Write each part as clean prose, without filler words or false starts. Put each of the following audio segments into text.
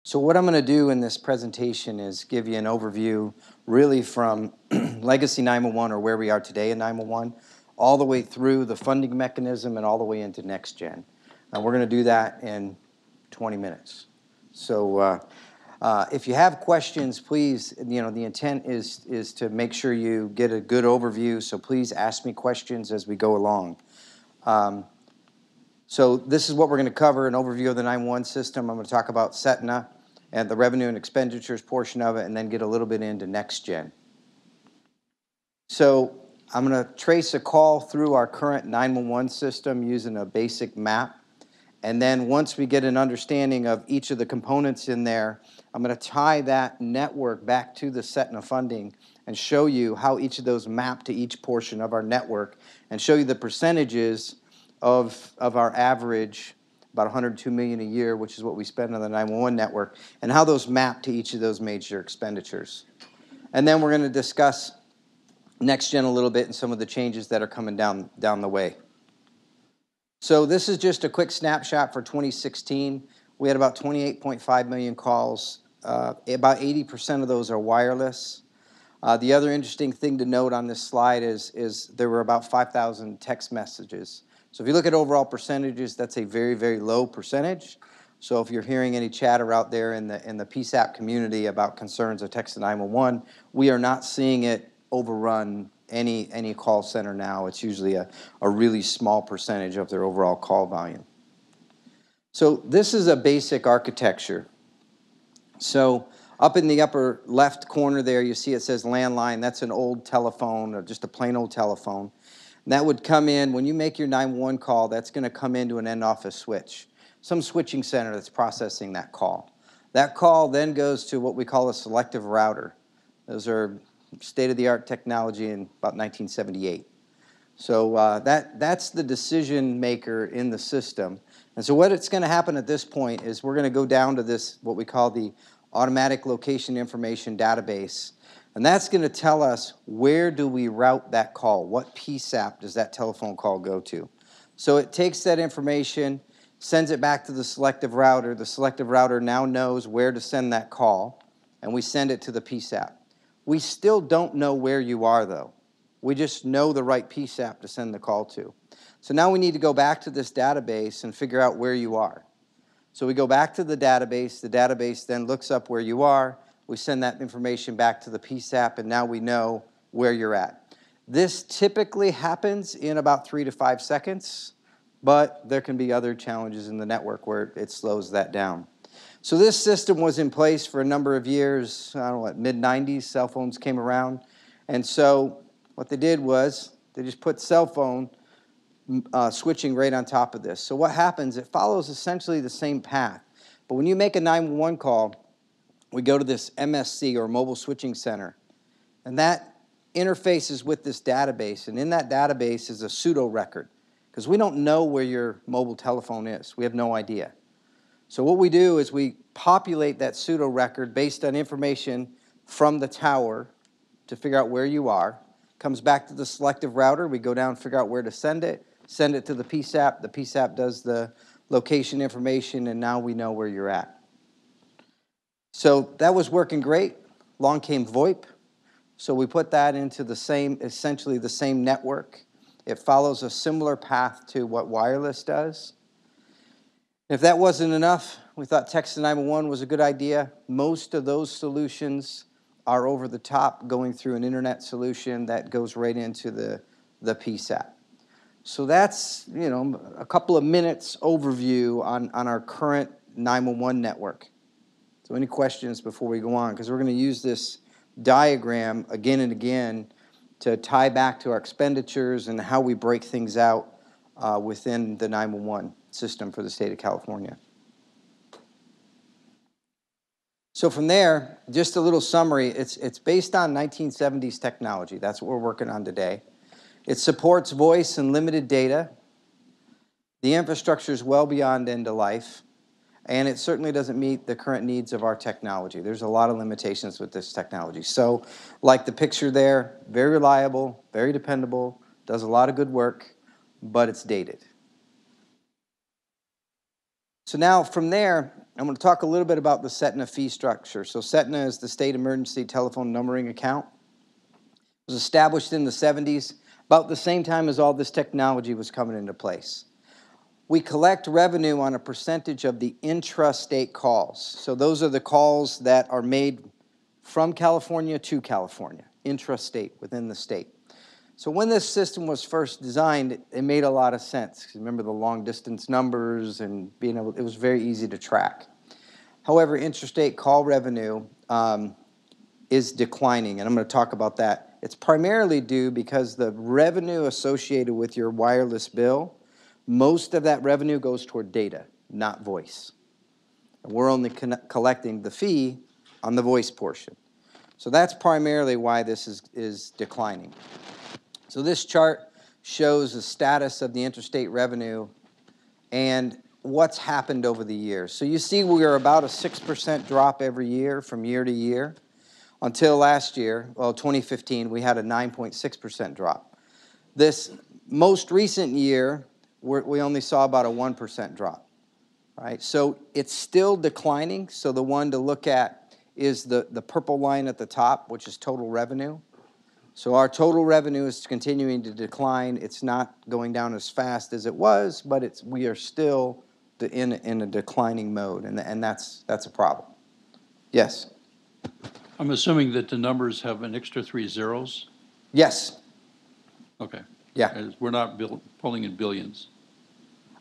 So what I'm going to do in this presentation is give you an overview really from legacy 911 or where we are today in 911 all the way through the funding mechanism and all the way into next gen. And we're going to do that in 20 minutes. So if you have questions, please, the intent is to make sure you get a good overview, so please ask me questions as we go along. So this is what we're going to cover, an overview of the 911 system. I'm going to talk about SETNA and the revenue and expenditures portion of it, and then get a little bit into next gen. So I'm going to trace a call through our current 911 system using a basic map. And then once we get an understanding of each of the components in there, I'm going to tie that network back to the SETNA funding and show you how each of those map to each portion of our network and show you the percentages of our average, about 102 million a year, which is what we spend on the 911 network, and how those map to each of those major expenditures. And then we're going to discuss next gen a little bit and some of the changes that are coming down the way. So this is just a quick snapshot for 2016. We had about 28.5 million calls. About 80% of those are wireless. The other interesting thing to note on this slide is there were about 5,000 text messages. So if you look at overall percentages, that's a very, very low percentage. So if you're hearing any chatter out there in the PSAP community about concerns of text to 911, we are not seeing it overrun any call center now. It's usually a really small percentage of their overall call volume. So this is a basic architecture. So up in the upper left corner there, you see it says landline. That's an old telephone, or just a plain old telephone. And that would come in, when you make your 911 call, that's going to come into an end office switch, some switching center that's processing that call. That call then goes to what we call a selective router. Those are state-of-the-art technology in about 1978. So that's the decision maker in the system. And so what it's going to happen at this point is we're going to go down to this, what we call the automatic location information database. And that's going to tell us where do we route that call? What PSAP does that telephone call go to? So it takes that information, sends it back to the selective router. The selective router now knows where to send that call, and we send it to the PSAP. We still don't know where you are, though. We just know the right PSAP to send the call to. So now we need to go back to this database and figure out where you are. So we go back to the database then looks up where you are, we send that information back to the PSAP, and now we know where you're at. This typically happens in about 3 to 5 seconds, but there can be other challenges in the network where it slows that down. So this system was in place for a number of years. I don't know what, mid-90s, cell phones came around. And so what they did was they just put cell phone switching right on top of this. So what happens, it follows essentially the same path. But when you make a 911 call, we go to this MSC, or Mobile Switching Center, and that interfaces with this database. And in that database is a pseudo record, because we don't know where your mobile telephone is. We have no idea. So what we do is we populate that pseudo record based on information from the tower to figure out where you are. Comes back to the selective router. We go down and figure out where to send it to the PSAP. The PSAP does the location information, and now we know where you're at. So that was working great. Along came VoIP. So we put that into essentially the same network. It follows a similar path to what wireless does. If that wasn't enough, we thought text to 911 was a good idea. Most of those solutions are over the top, going through an internet solution that goes right into the PSAP. So that's, a couple of minutes overview on our current 911 network. So any questions before we go on? Because we're going to use this diagram again and again to tie back to our expenditures and how we break things out within the 911 system for the state of California. So from there, just a little summary. It's based on 1970s technology. That's what we're working on today. It supports voice and limited data. The infrastructure is well beyond end of life. And it certainly doesn't meet the current needs of our technology. There's a lot of limitations with this technology. So, like the picture there, very reliable, very dependable, does a lot of good work, but it's dated. So now from there, I'm going to talk a little bit about the SETNA fee structure. So SETNA is the State Emergency Telephone Numbering Account. It was established in the 70s, about the same time as all this technology was coming into place. We collect revenue on a percentage of the intrastate calls. So those are the calls that are made from California to California, intrastate, within the state. So when this system was first designed, it made a lot of sense. Remember the long distance numbers and being able, it was very easy to track. However, intrastate call revenue is declining, and I'm going to talk about that. It's primarily due because the revenue associated with your wireless bill, most of that revenue goes toward data, not voice. And we're only collecting the fee on the voice portion. So that's primarily why this is declining. So this chart shows the status of the interstate revenue and what's happened over the years. So you see we are about a 6% drop every year from year to year. Until last year, well, 2015, we had a 9.6% drop. This most recent year, we only saw about a 1% drop, right? So it's still declining. So the one to look at is the purple line at the top, which is total revenue. So our total revenue is continuing to decline. It's not going down as fast as it was, but we are still in a declining mode, and that's a problem. Yes? I'm assuming that the numbers have an extra 3 zeros? Yes. Okay. Yeah. As we're not pulling in billions.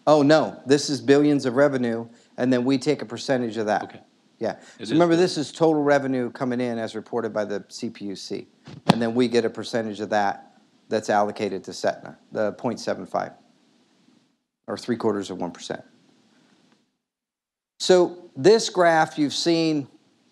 Oh, no. This is billions of revenue, and then we take a percentage of that. Okay. Yeah. So remember, this is total revenue coming in as reported by the CPUC, and then we get a percentage of that that's allocated to SETNA, the 0.75, or 0.75%. So this graph you've seen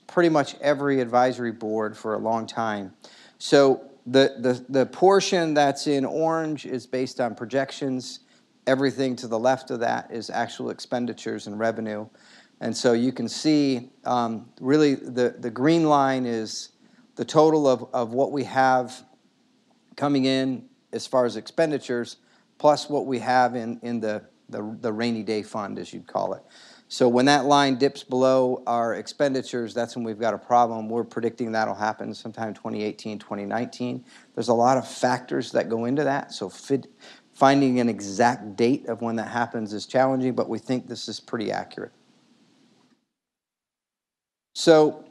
pretty much every advisory board for a long time. So the portion that's in orange is based on projections. Everything to the left of that is actual expenditures and revenue. And so you can see really the green line is the total of what we have coming in as far as expenditures plus what we have in the rainy day fund, as you'd call it. So when that line dips below our expenditures, that's when we've got a problem. We're predicting that'll happen sometime 2018, 2019. There's a lot of factors that go into that, so finding an exact date of when that happens is challenging, but we think this is pretty accurate. So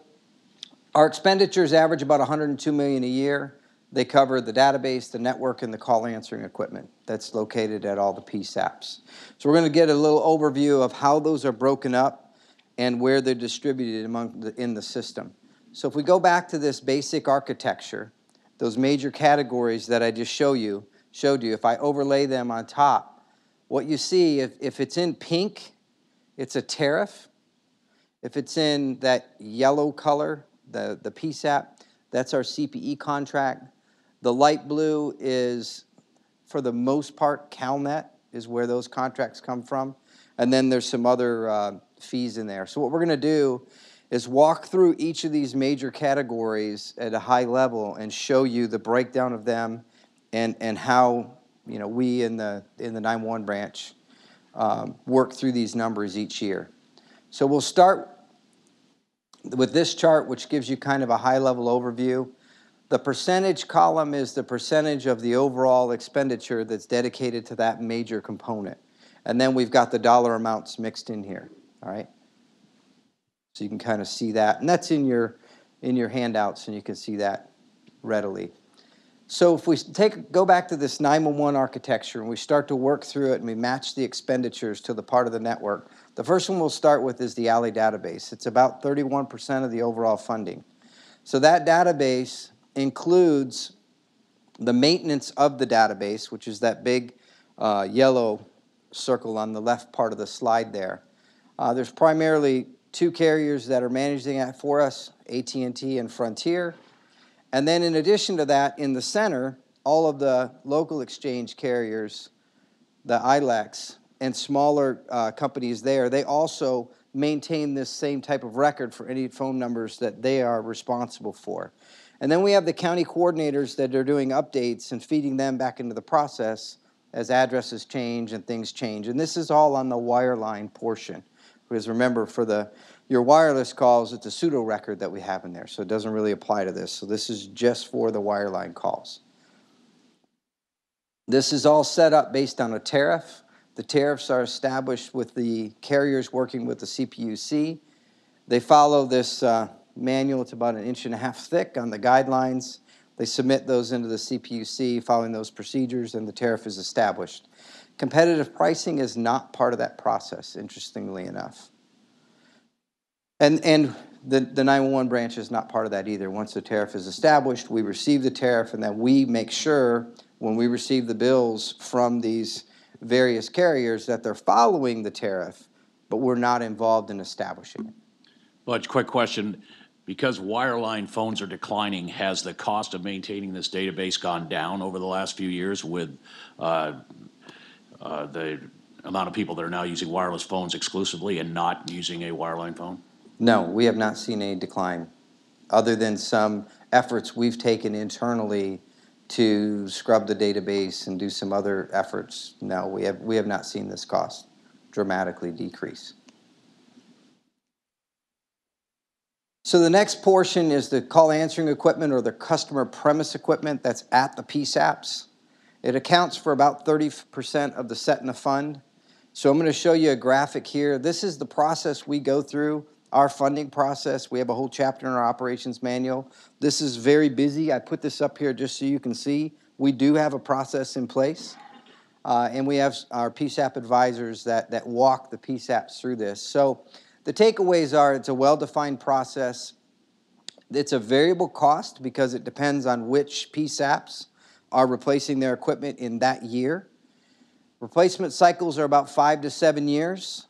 our expenditures average about $102 million a year. They cover the database, the network, and the call answering equipment that's located at all the PSAPs. So we're going to get a little overview of how those are broken up and where they're distributed in the system. So if we go back to this basic architecture, those major categories that I just showed you, if I overlay them on top, what you see, if it's in pink, it's a tariff. If it's in that yellow color, the PSAP, that's our CPE contract. The light blue is, for the most part, CalNet is where those contracts come from. And then there's some other fees in there. So what we're going to do is walk through each of these major categories at a high level and show you the breakdown of them and how we in the 911 branch work through these numbers each year. So we'll start with this chart, which gives you kind of a high-level overview. The percentage column is the percentage of the overall expenditure that's dedicated to that major component. And then we've got the dollar amounts mixed in here, all right? So you can kind of see that. And that's in your handouts, and you can see that readily. So if we go back to this 911 architecture and we start to work through it and we match the expenditures to the part of the network, the first one we'll start with is the ALI database. It's about 31% of the overall funding. So that database includes the maintenance of the database, which is that big yellow circle on the left part of the slide there. There's primarily 2 carriers that are managing that for us, AT&T and Frontier. And then in addition to that, in the center, all of the local exchange carriers, the ILECs, and smaller companies there, they also maintain this same type of record for any phone numbers that they are responsible for. And then we have the county coordinators that are doing updates and feeding them back into the process as addresses change and things change. And this is all on the wireline portion Because remember, for your wireless calls, it's a pseudo record that we have in there, so it doesn't really apply to this. So this is just for the wireline calls. This is all set up based on a tariff. The tariffs are established with the carriers working with the CPUC. They follow this manual. It's about 1.5 inches thick on the guidelines. They submit those into the CPUC following those procedures, and the tariff is established. Competitive pricing is not part of that process, interestingly enough. And the 911 branch is not part of that either. Once the tariff is established, we receive the tariff, and then we make sure when we receive the bills from these various carriers that they're following the tariff, but we're not involved in establishing it. Budge, quick question. Because wireline phones are declining, has the cost of maintaining this database gone down over the last few years with the amount of people that are now using wireless phones exclusively and not using a wireline phone? No, we have not seen any decline, other than some efforts we've taken internally to scrub the database and do some other efforts. No, we have not seen this cost dramatically decrease. So the next portion is the call answering equipment or the customer premise equipment that's at the PSAPs. It accounts for about 30% of the SETNA fund. So I'm going to show you a graphic here. This is the process we go through, our funding process. We have a whole chapter in our operations manual. This is very busy. I put this up here just so you can see. We do have a process in place. And we have our PSAP advisors that walk the PSAPs through this. So the takeaways are it's a well-defined process. It's a variable cost because it depends on which PSAPs are replacing their equipment in that year. Replacement cycles are about 5 to 7 years,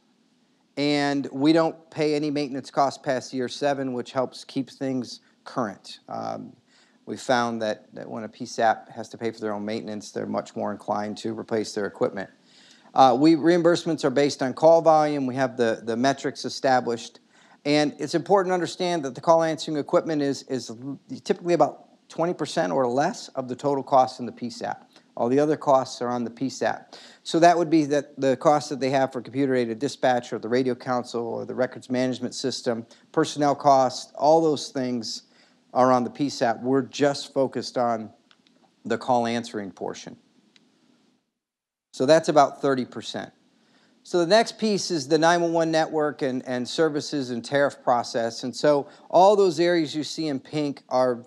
and we don't pay any maintenance costs past year 7, which helps keep things current. We found that when a PSAP has to pay for their own maintenance, they're much more inclined to replace their equipment. Reimbursements are based on call volume. We have the metrics established. And it's important to understand that the call answering equipment is typically about 20% or less of the total cost in the PSAP. All the other costs are on the PSAP. So that would be that the cost that they have for computer-aided dispatch or the radio console or the records management system, personnel costs, all those things are on the PSAP. We're just focused on the call answering portion. So that's about 30%. So the next piece is the 911 network and services and tariff process. And so all those areas you see in pink are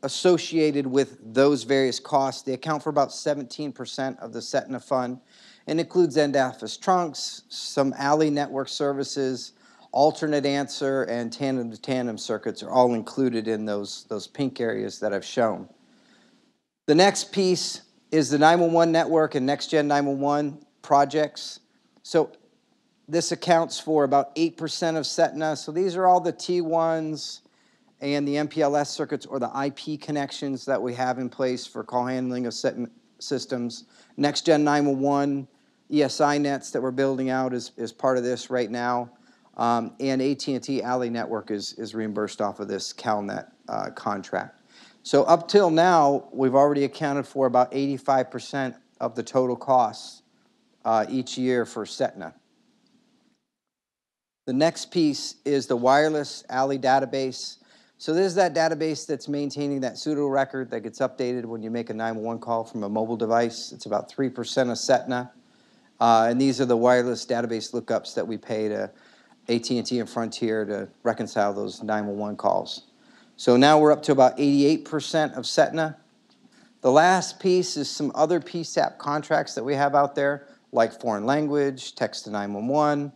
associated with those various costs. They account for about 17% of the SETNA fund and includes end office trunks, some alley network services, alternate answer, and tandem-to-tandem circuits are all included in those pink areas that I've shown. The next piece is the 911 network and next-gen 911 projects. So this accounts for about 8% of SETNA. So these are all the T1s and the MPLS circuits or the IP connections that we have in place for call handling of systems. Next-gen 911, ESI nets that we're building out is part of this right now. And AT&T Alley Network is reimbursed off of this CalNet contract. So up till now, we've already accounted for about 85% of the total costs each year for SETNA. The next piece is the wireless Alley database. So this is that database that's maintaining that pseudo record that gets updated when you make a 911 call from a mobile device. It's about 3% of SETNA. And these are the wireless database lookups that we pay to AT&T and Frontier to reconcile those 911 calls. So now we're up to about 88% of SETNA. The last piece is some other PSAP contracts that we have out there, like foreign language, text to 911,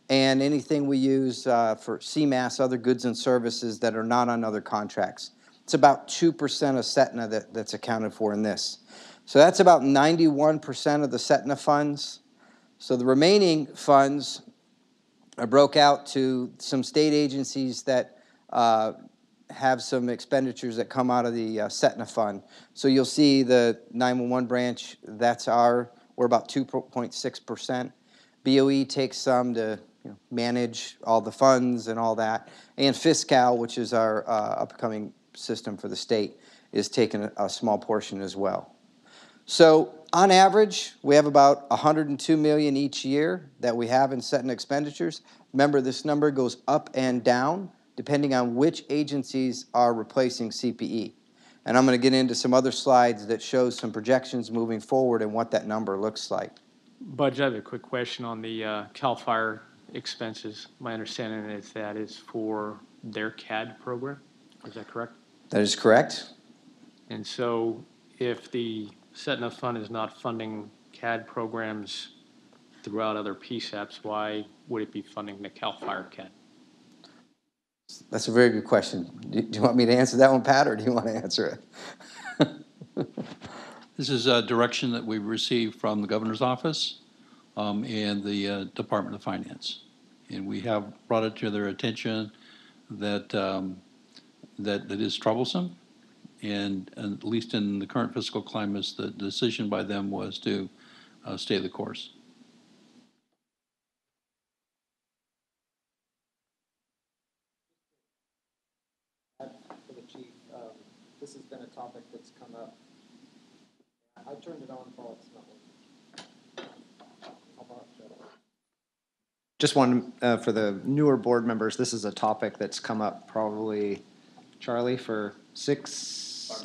and anything we use for CMAS, other goods and services that are not on other contracts. It's about 2% of SETNA that's accounted for in this. So that's about 91% of the SETNA funds. So the remaining funds are broke out to some state agencies that have some expenditures that come out of the SETNA fund. So you'll see the 911 branch, we're about 2.6%. BOE takes some to manage all the funds and all that. And Fiscal, which is our upcoming system for the state, is taking a small portion as well. So on average, we have about 102 million each year that we have in SETNA expenditures. Remember, this number goes up and down depending on which agencies are replacing CPE. And I'm going to get into some other slides that show some projections moving forward and what that number looks like. Budge, I have a quick question on the CAL FIRE expenses. My understanding is that is for their CAD program. Is that correct? That is correct. And so if the SETNA fund is not funding CAD programs throughout other PSAPs, why would it be funding the CAL FIRE CAD? That's a very good question. Do you want me to answer that one, Pat, or do you want to answer it? This is a direction that we received from the governor's office and the Department of Finance. And we have brought it to their attention that that is troublesome. And at least in the current fiscal climate, the decision by them was to stay the course. For the chief, this has been a topic that's come up. I turned it on, Paul, it's not working. Just one for the newer board members, this is a topic that's come up probably, Charlie, for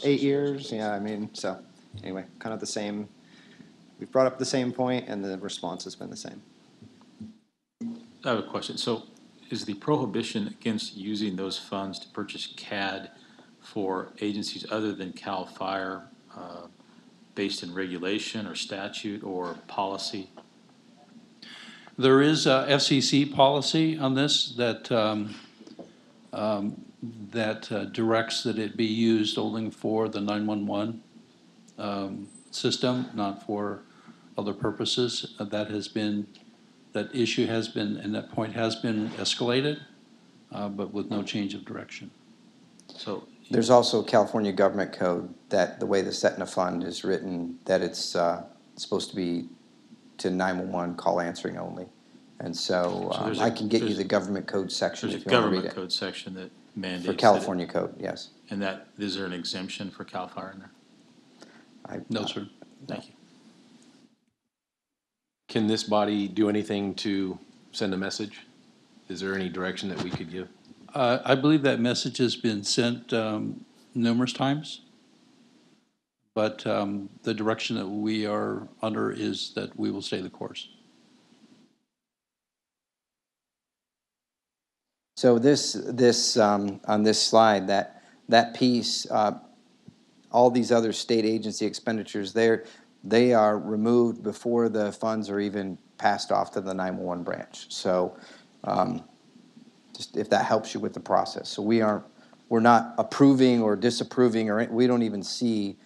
8 years. Yeah, I mean, so anyway, kind of the same. We've brought up the same point and the response has been the same. I have a question. So is the prohibition against using those funds to purchase CAD for agencies other than CAL FIRE based in regulation or statute or policy? There is a FCC policy on this that directs that it be used only for the 911 system, not for other purposes. That issue has been, and that point has been escalated, but with no change of direction. So There's also a California government code that the way the SETNA fund is written, that it's supposed to be to 911 call answering only. And so I can get you the government code section there's if a you want to read government it. code section that mandates For that California code, yes. and that, is there an exemption for CAL FIRE in there? No, sir. Thank you. Can this body do anything to send a message? Is there any direction that we could give? I believe that message has been sent numerous times, but the direction that we are under is that we will stay the course. So this on this slide, that piece, all these other state agency expenditures, they are removed before the funds are even passed off to the 911 branch. So just if that helps you with the process. So we're not approving or disapproving, or we don't even see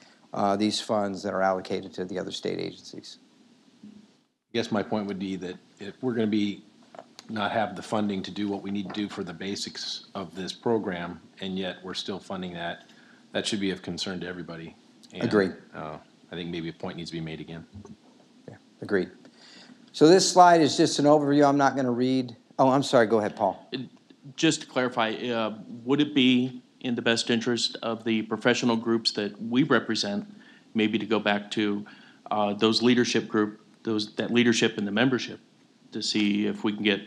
these funds that are allocated to the other state agencies. I guess my point would be that if we're going to not have the funding to do what we need to do for the basics of this program, and yet we're still funding that should be of concern to everybody. And, Agreed. I think maybe a point needs to be made again. Yeah, agreed. So this slide is just an overview. I'm not going to read. Oh, I'm sorry. Go ahead, Paul. Just to clarify, would it be in the best interest of the professional groups that we represent, maybe to go back to those leadership group, that leadership and the membership, to see if we can get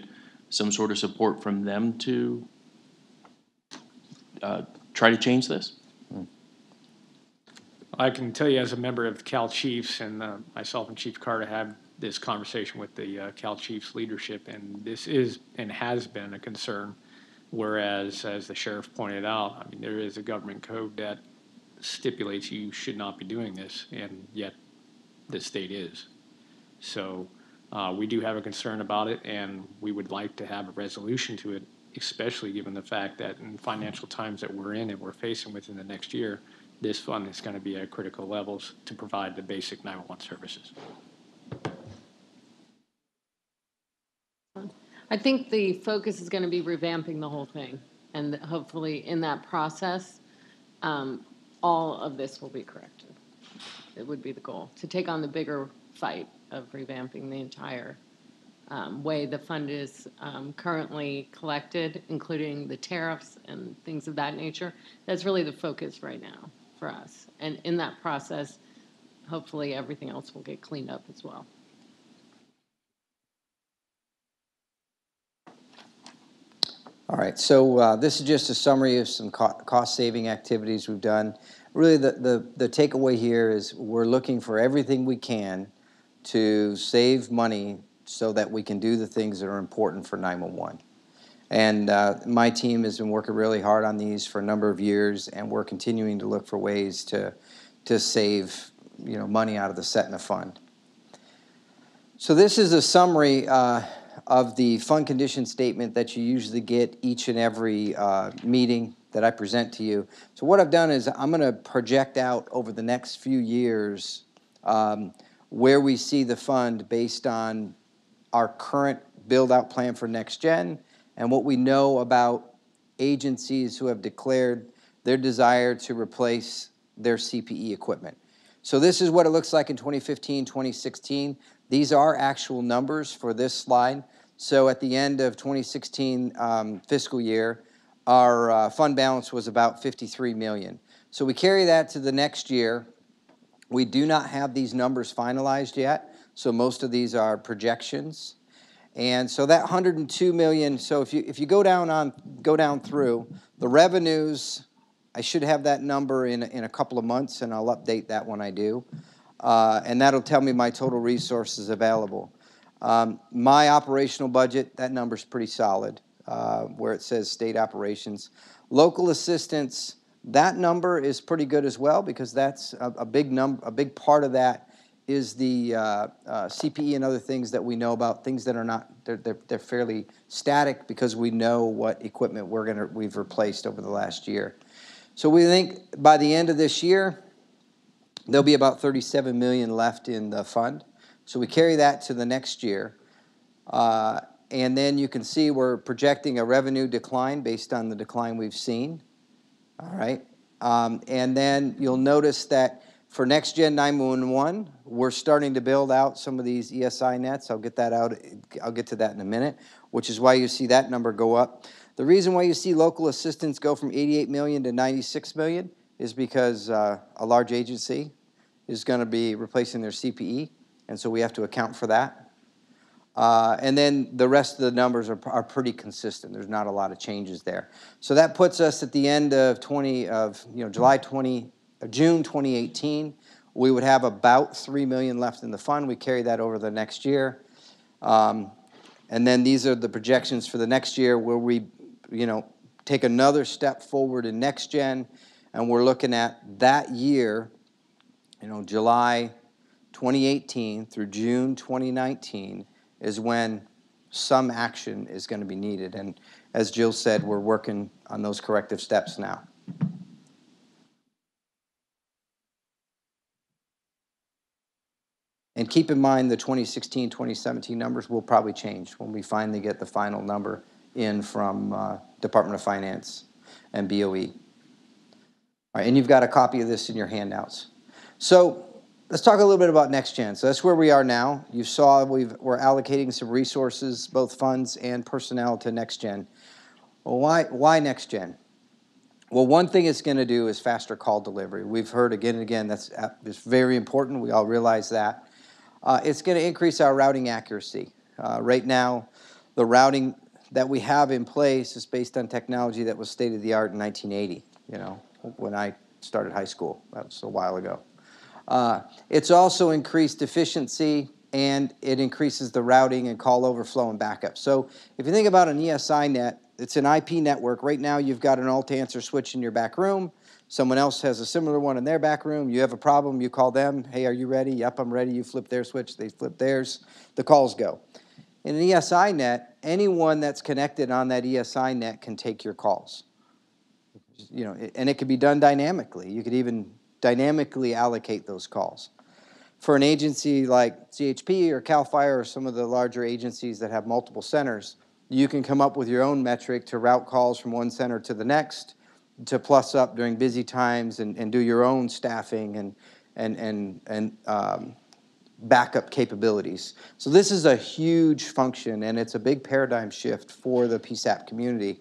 some sort of support from them to try to change this? I can tell you as a member of Cal Chiefs, and myself and Chief Carter had this conversation with the Cal Chiefs leadership, and this is and has been a concern. Whereas, as the sheriff pointed out, I mean, there is a government code that stipulates you should not be doing this, and yet the state is. So we do have a concern about it, and we would like to have a resolution to it, especially given the fact that in financial times that we're in and we're facing within the next year, this fund is going to be at critical levels to provide the basic 911 services. I think the focus is going to be revamping the whole thing, and hopefully in that process, all of this will be corrected. It would be the goal, to take on the bigger fight of revamping the entire way the fund is currently collected, including the tariffs and things of that nature. That's really the focus right now for us. And in that process, hopefully everything else will get cleaned up as well. All right, so this is just a summary of some cost-saving activities we've done. Really, the takeaway here is we're looking for everything we can to save money so that we can do the things that are important for 911. And my team has been working really hard on these for a number of years, and we're continuing to look for ways to save money out of the SETNA fund. So this is a summary of the fund condition statement that you usually get each and every meeting that I present to you. So what I've done is I'm going to project out over the next few years where we see the fund based on our current build-out plan for next gen and what we know about agencies who have declared their desire to replace their CPE equipment. So this is what it looks like in 2015, 2016. These are actual numbers for this slide. So at the end of 2016 fiscal year, our fund balance was about $53 million. So we carry that to the next year. We do not have these numbers finalized yet, so most of these are projections. And so that 102 million, so if you go down through the revenues, I should have that number in a couple of months, and I'll update that when I do. And that'll tell me my total resources available. My operational budget, that number's pretty solid, where it says state operations. Local assistance, that number is pretty good as well, because that's a big part of that is the CPE and other things that we know about, things that are not, they're fairly static because we know what equipment we've replaced over the last year. So we think by the end of this year, there'll be about 37 million left in the fund. So we carry that to the next year. And then you can see we're projecting a revenue decline based on the decline we've seen. All right. And then you'll notice that for Next Gen 911, we're starting to build out some of these ESI nets. I'll get that out. I'll get to that in a minute, which is why you see that number go up. The reason why you see local assistance go from 88 million to 96 million is because a large agency is going to be replacing their CPE, and so we have to account for that. And then the rest of the numbers are pretty consistent. There's not a lot of changes there. So that puts us at the end of June 2018. We would have about 3 million left in the fund. We carry that over the next year. And then these are the projections for the next year where we, take another step forward in Next Gen, and we're looking at that year, July 2018 through June 2019 is when some action is going to be needed. And as Jill said, we're working on those corrective steps now. And keep in mind the 2016, 2017 numbers will probably change when we finally get the final number in from Department of Finance and BOE. All right, and you've got a copy of this in your handouts. So let's talk a little bit about Next Gen. So that's where we are now. You saw we're allocating some resources, both funds and personnel, to Next Gen. Well, why Next Gen? Well, one thing it's going to do is faster call delivery. We've heard again and again that's very important. We all realize that. It's going to increase our routing accuracy. Right now, the routing that we have in place is based on technology that was state-of-the-art in 1980, when I started high school. That was a while ago. It's also increased efficiency, and it increases the routing and call overflow and backup. So if you think about an ESI net, it's an IP network. Right now, you've got an alt-answer switch in your back room. Someone else has a similar one in their back room. You have a problem, you call them. Hey, are you ready? Yep, I'm ready. You flip their switch, they flip theirs. The calls go. In an ESI net, anyone that's connected on that ESI net can take your calls. And it could be done dynamically. You could even dynamically allocate those calls. For an agency like CHP or CAL FIRE or some of the larger agencies that have multiple centers, you can come up with your own metric to route calls from one center to the next, to plus up during busy times and do your own staffing and backup capabilities. So this is a huge function, and it's a big paradigm shift for the PSAP community.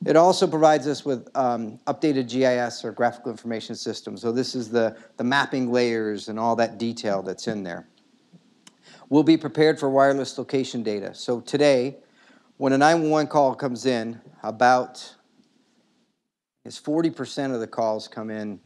It also provides us with updated GIS or graphical information system. So this is the mapping layers and all that detail that's in there. We'll be prepared for wireless location data. So today, when a 911 call comes in, about 40% of the calls come in.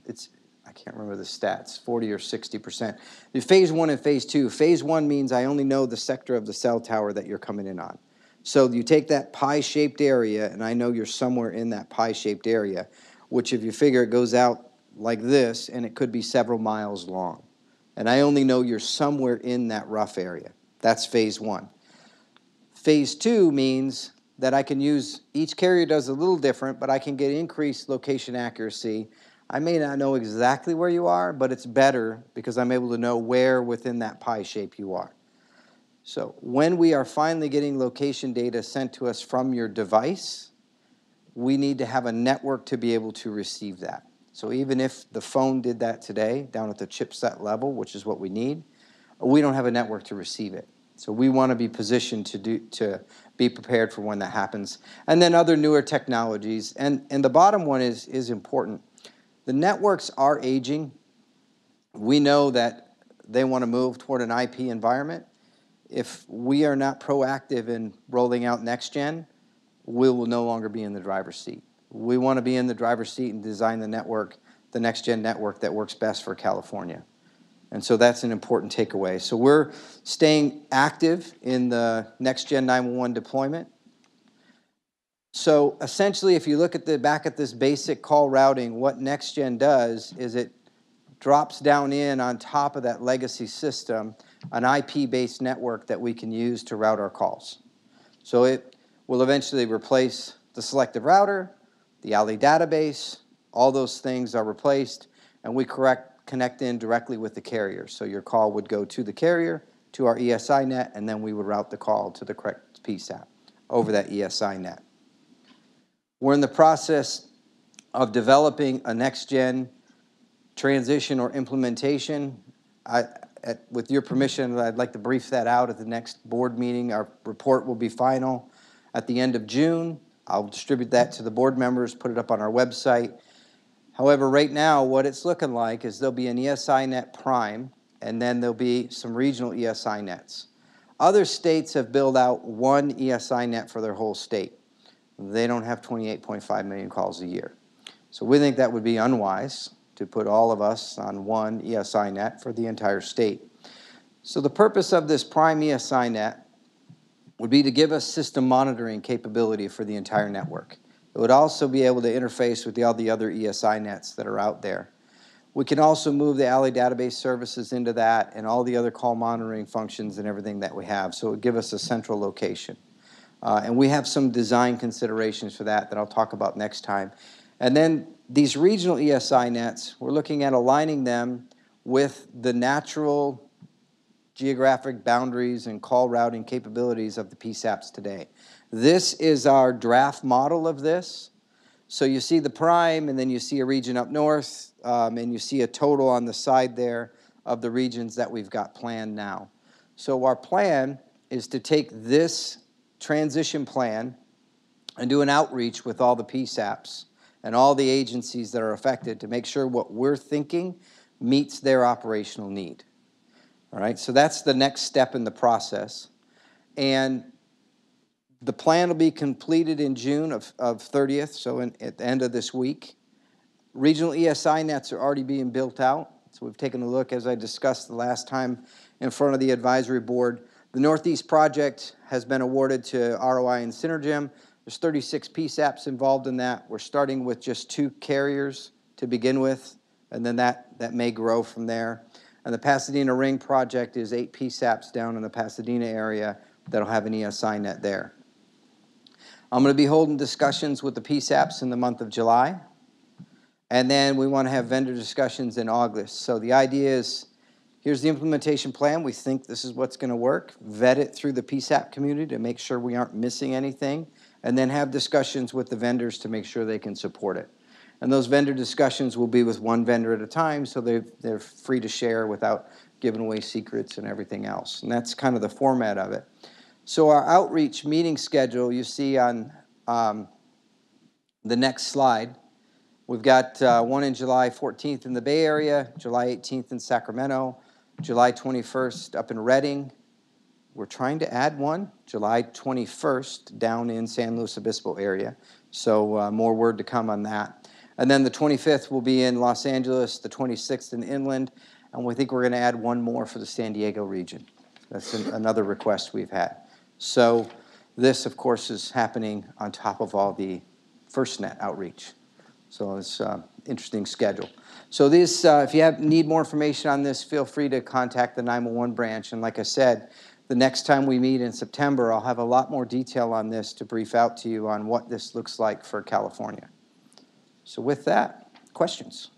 I can't remember the stats, 40 or 60%. The phase 1 and phase 2. Phase 1 means I only know the sector of the cell tower that you're coming in on. So you take that pie-shaped area, and I know you're somewhere in that pie-shaped area, which if you figure it goes out like this, and it could be several miles long. And I only know you're somewhere in that rough area. That's phase 1. Phase 2 means that I can use, each carrier does a little different, but I can get increased location accuracy. I may not know exactly where you are, but it's better because I'm able to know where within that pie shape you are. So when we are finally getting location data sent to us from your device, we need to have a network to be able to receive that. So even if the phone did that today, down at the chipset level, which is what we need, we don't have a network to receive it. So we want to be positioned to be prepared for when that happens. And then other newer technologies. And the bottom one is important. The networks are aging. We know that they want to move toward an IP environment. If we are not proactive in rolling out next gen, we will no longer be in the driver's seat. We want to be in the driver's seat and design the network, the next gen network that works best for California. And so that's an important takeaway. So we're staying active in the next gen 911 deployment. So essentially, if you look at back at this basic call routing, what next gen does is it drops down in on top of that legacy system an IP-based network that we can use to route our calls. So it will eventually replace the selective router, the alley database, all those things are replaced, and we connect in directly with the carrier. So your call would go to the carrier, to our ESI net, and then we would route the call to the correct PSAP over that ESI net. We're in the process of developing a next-gen transition or implementation. With your permission, I'd like to brief that out at the next board meeting. Our report will be final at the end of June. I'll distribute that to the board members, put it up on our website. However, right now, what it's looking like is there'll be an ESI net prime, and then there'll be some regional ESI nets. Other states have built out one ESI net for their whole state. They don't have 28.5 million calls a year. So we think that would be unwise to put all of us on one ESI net for the entire state. So the purpose of this prime ESI net would be to give us system monitoring capability for the entire network. It would also be able to interface with all the other ESI nets that are out there. We can also move the alley database services into that and all the other call monitoring functions and everything that we have. So it would give us a central location. And we have some design considerations for that I'll talk about next time. And then these regional ESI nets, we're looking at aligning them with the natural geographic boundaries and call routing capabilities of the PSAPs today. This is our draft model of this. So you see the prime, and then you see a region up north, and you see a total on the side there of the regions that we've got planned now. So our plan is to take this transition plan and do an outreach with all the PSAPs and all the agencies that are affected to make sure what we're thinking meets their operational need. All right, so that's the next step in the process. And the plan will be completed in June of 30th, so at the end of this week. Regional ESI nets are already being built out. So we've taken a look, as I discussed the last time in front of the advisory board. The Northeast project has been awarded to ROI and Synergem. There's 36 PSAPs involved in that. We're starting with just 2 carriers to begin with, and then that may grow from there. And the Pasadena Ring project is 8 PSAPs down in the Pasadena area that'll have an ESI net there. I'm going to be holding discussions with the PSAPs in the month of July. And then we want to have vendor discussions in August. So the idea is, here's the implementation plan. We think this is what's going to work. Vet it through the PSAP community to make sure we aren't missing anything. And then have discussions with the vendors to make sure they can support it. And those vendor discussions will be with one vendor at a time, so they're free to share without giving away secrets and everything else. And that's kind of the format of it. So our outreach meeting schedule you see on The next slide, we've got one in July 14th in the Bay Area, July 18th in Sacramento, July 21st up in Redding. We're trying to add one, July 21st down in San Luis Obispo area. So more word to come on that. And then the 25th will be in Los Angeles, the 26th in Inland, and we think we're going to add one more for the San Diego region. That's another request we've had. So this, of course, is happening on top of all the FirstNet outreach. So it's an interesting schedule. So this, if you need more information on this, feel free to contact the 911 branch. And like I said, the next time we meet in September, I'll have a lot more detail on this to brief out to you on what this looks like for California. So with that, questions?